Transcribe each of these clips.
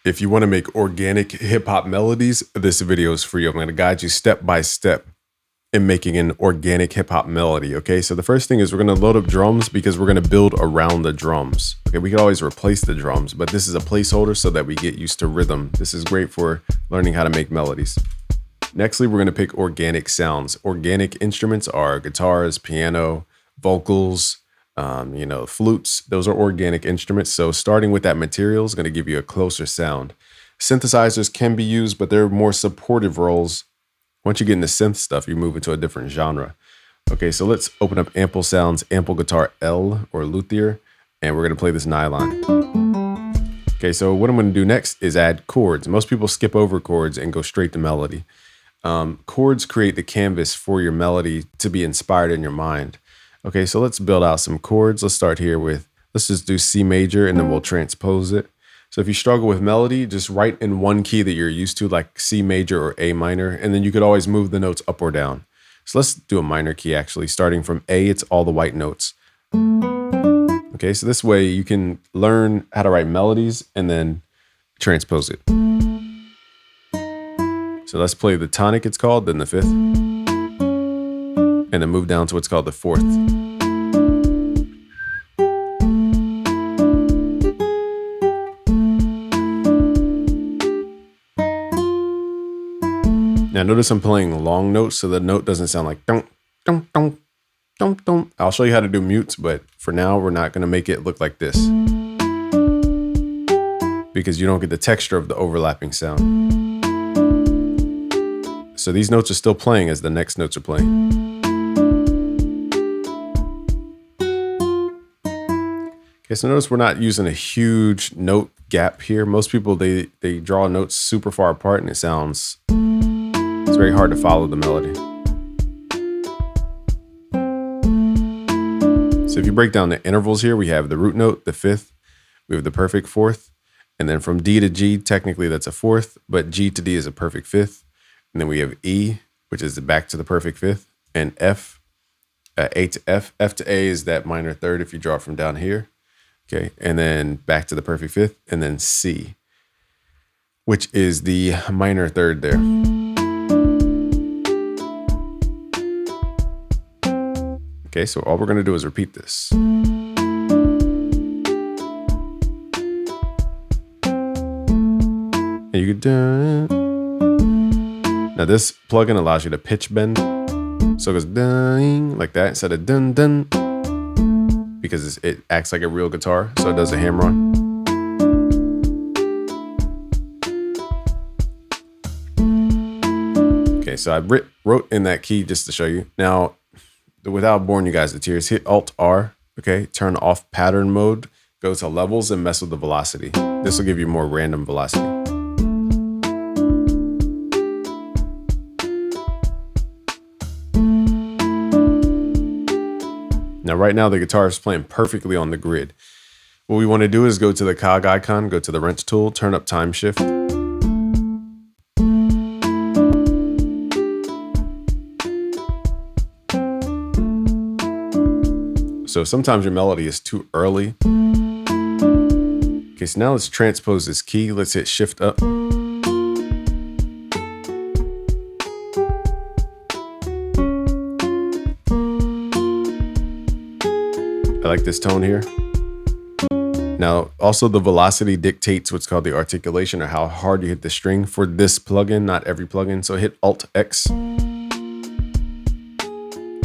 If you want to make organic hip hop melodies, this video is for you. I'm going to guide you step by step in making an organic hip hop melody. Okay, so the first thing is we're going to load up drums because we're going to build around the drums. Okay, we can always replace the drums, but this is a placeholder so that we get used to rhythm. This is great for learning how to make melodies. Nextly, we're going to pick organic sounds. Organic instruments are guitars, piano, vocals, flutes. Those are organic instruments. So starting with that material is going to give you a closer sound. Synthesizers can be used, but they're more supportive roles. Once you get into synth stuff, you move into a different genre. Okay, so let's open up Ample Sounds, Ample Guitar L or Luthier, and we're going to play this nylon. Okay, so what I'm going to do next is add chords. Most people skip over chords and go straight to melody. Chords create the canvas for your melody to be inspired in your mind. Okay, so let's build out some chords. Let's start here with, let's just do C major and then we'll transpose it. So if you struggle with melody, just write in one key that you're used to, like C major or A minor, and then you could always move the notes up or down. So let's do a minor key actually. Starting from A, it's all the white notes. Okay, so this way you can learn how to write melodies and then transpose it. So let's play the tonic, it's called, then the fifth. And then move down to what's called the fourth. Now notice I'm playing long notes so the note doesn't sound like dum, dum, dum, dum, dum. I'll show you how to do mutes, but for now we're not going to make it look like this because you don't get the texture of the overlapping sound. So these notes are still playing as the next notes are playing. Okay, so notice we're not using a huge note gap here. Most people, they draw notes super far apart and it's very hard to follow the melody. So if you break down the intervals here, we have the root note, the fifth, we have the perfect fourth, and then from D to G, technically that's a fourth, but G to D is a perfect fifth. And then we have E, which is the back to the perfect fifth, and F, A to F. F to A is that minor third if you draw it from down here. Okay, and then back to the perfect fifth, and then C, which is the minor third there. Okay, so all we're gonna do is repeat this. And you could do. Now this plugin allows you to pitch bend. So it goes ding like that instead of dun dun. Because it acts like a real guitar, so it does a hammer on. Okay, so I wrote in that key just to show you. Now, without boring you guys to tears, hit Alt-R, okay? Turn off pattern mode, go to levels and mess with the velocity. This will give you more random velocity. Now, right now, the guitar is playing perfectly on the grid. What we want to do is go to the cog icon, go to the wrench tool, turn up time shift. So sometimes your melody is too early. Okay, so now let's transpose this key. Let's hit shift up. I like this tone here. Now, also the velocity dictates what's called the articulation or how hard you hit the string for this plugin, not every plugin. So hit Alt-X. And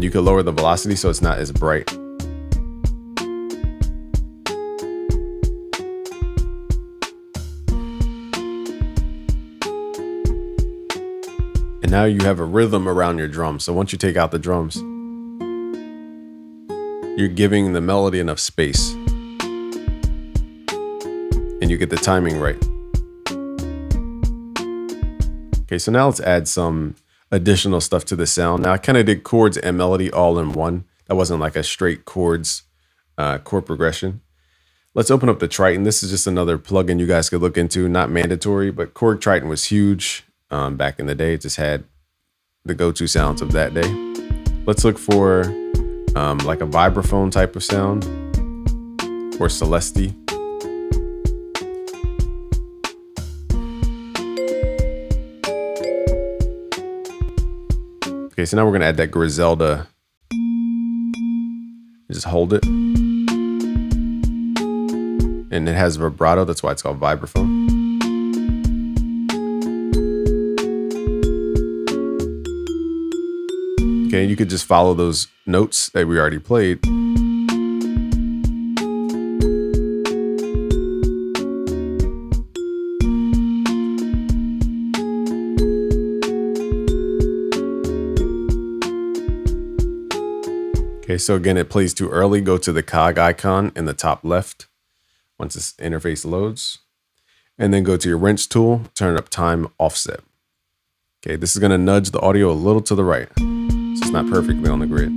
you can lower the velocity so it's not as bright. And now you have a rhythm around your drums. So once you take out the drums, you're giving the melody enough space and you get the timing right. Okay, so now let's add some additional stuff to the sound. Now I kind of did chords and melody all in one. That wasn't like a straight chords chord progression. Let's open up the Triton. This is just another plugin you guys could look into, not mandatory, but Korg Triton was huge back in the day. It just had the go-to sounds of that day. Let's look for like a vibraphone type of sound or Celeste. Okay, so now we're gonna add that Griselda. Just hold it. And it has vibrato, that's why it's called vibraphone. Okay, you could just follow those notes that we already played. Okay, so again, it plays too early. Go to the cog icon in the top left once this interface loads. And then go to your wrench tool, turn up time offset. Okay, this is gonna nudge the audio a little to the right, so it's not perfectly on the grid.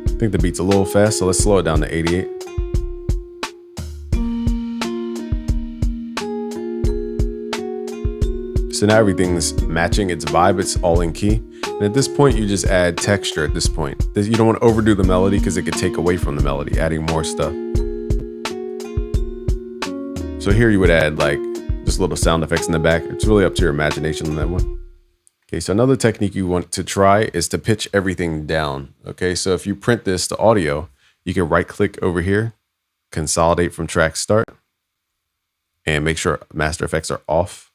I think the beat's a little fast, so let's slow it down to 88. So now everything's matching its vibe, it's all in key. And at this point, you just add texture at this point. You don't want to overdo the melody because it could take away from the melody, adding more stuff. So here you would add like just little sound effects in the back. It's really up to your imagination on that one. Okay, so another technique you want to try is to pitch everything down. Okay, so if you print this to audio, you can right click over here, consolidate from track start, and make sure master effects are off.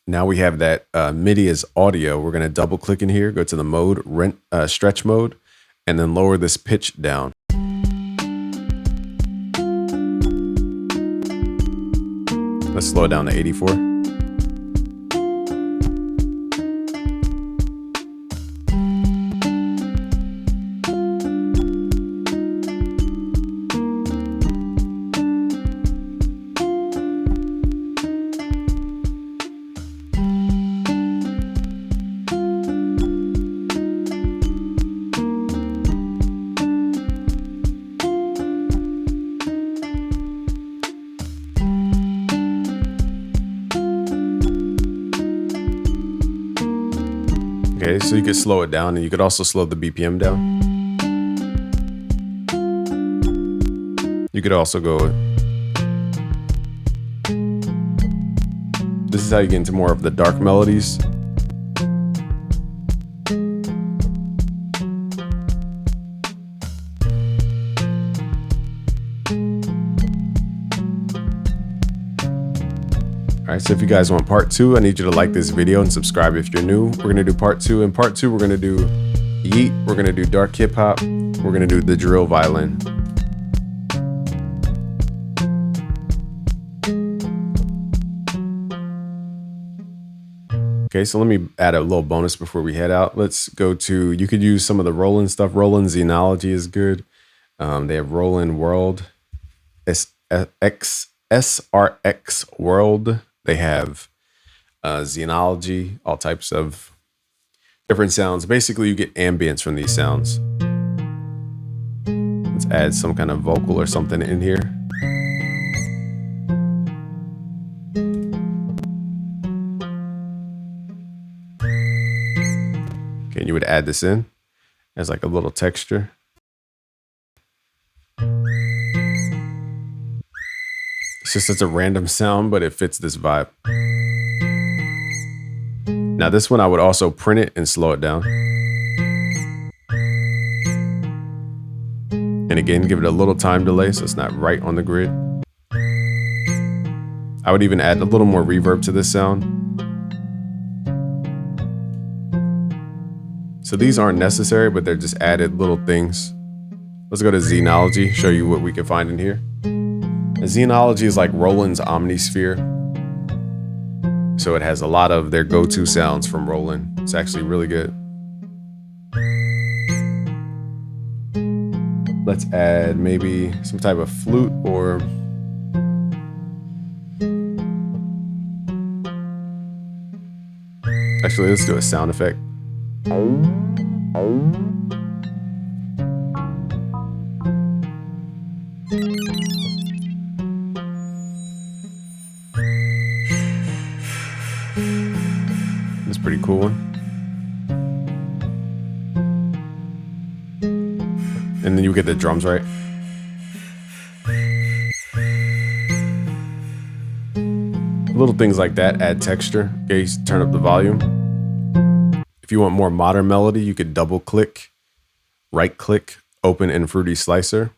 Now we have that MIDI as audio. We're going to double click in here, go to the mode, stretch mode, and then lower this pitch down. Let's slow it down to 84. Okay, so you could slow it down, and you could also slow the BPM down. You could also go. This is how you get into more of the dark melodies. All right, so if you guys want part 2, I need you to like this video and subscribe if you're new. We're gonna do part 2. In part 2, we're gonna do Yeet, we're gonna do dark hip hop, we're gonna do the drill violin. Okay, so let me add a little bonus before we head out. Let's go to, you could use some of the Roland stuff. Roland Xenology is good. They have Roland World, SRX World. They have Xenology, all types of different sounds. Basically, you get ambience from these sounds. Let's add some kind of vocal or something in here. Okay, and you would add this in as like a little texture. It's just such a random sound, but it fits this vibe. Now this one, I would also print it and slow it down. And again, give it a little time delay so it's not right on the grid. I would even add a little more reverb to this sound. So these aren't necessary, but they're just added little things. Let's go to Xenology, show you what we can find in here. Xenology is like Roland's Omnisphere. So it has a lot of their go-to sounds from Roland. It's actually really good. Let's add maybe some type of flute or actually, let's do a sound effect. That's pretty cool one. And then you get the drums right. Little things like that add texture. Okay, so turn up the volume. If you want more modern melody, you could double click, right click, open in Fruity Slicer.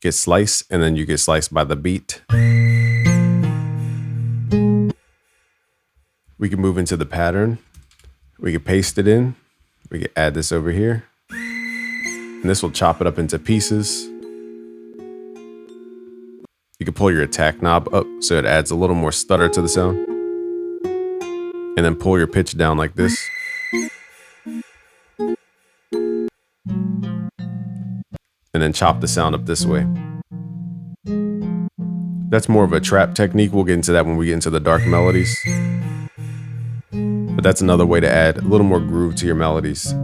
Get slice, and then you get sliced by the beat. We can move into the pattern. We can paste it in. We can add this over here. And this will chop it up into pieces. You can pull your attack knob up so it adds a little more stutter to the sound. And then pull your pitch down like this. And then chop the sound up this way. That's more of a trap technique. We'll get into that when we get into the dark melodies. But that's another way to add a little more groove to your melodies.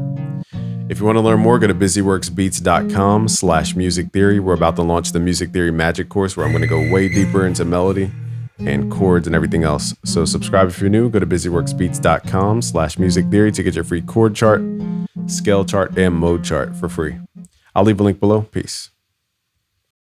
If you want to learn more, go to busyworksbeats.com/music theory. We're about to launch the Music Theory Magic course where I'm going to go way deeper into melody and chords and everything else. So subscribe if you're new. Go to busyworksbeats.com/music theory to get your free chord chart, scale chart, and mode chart for free. I'll leave a link below. Peace.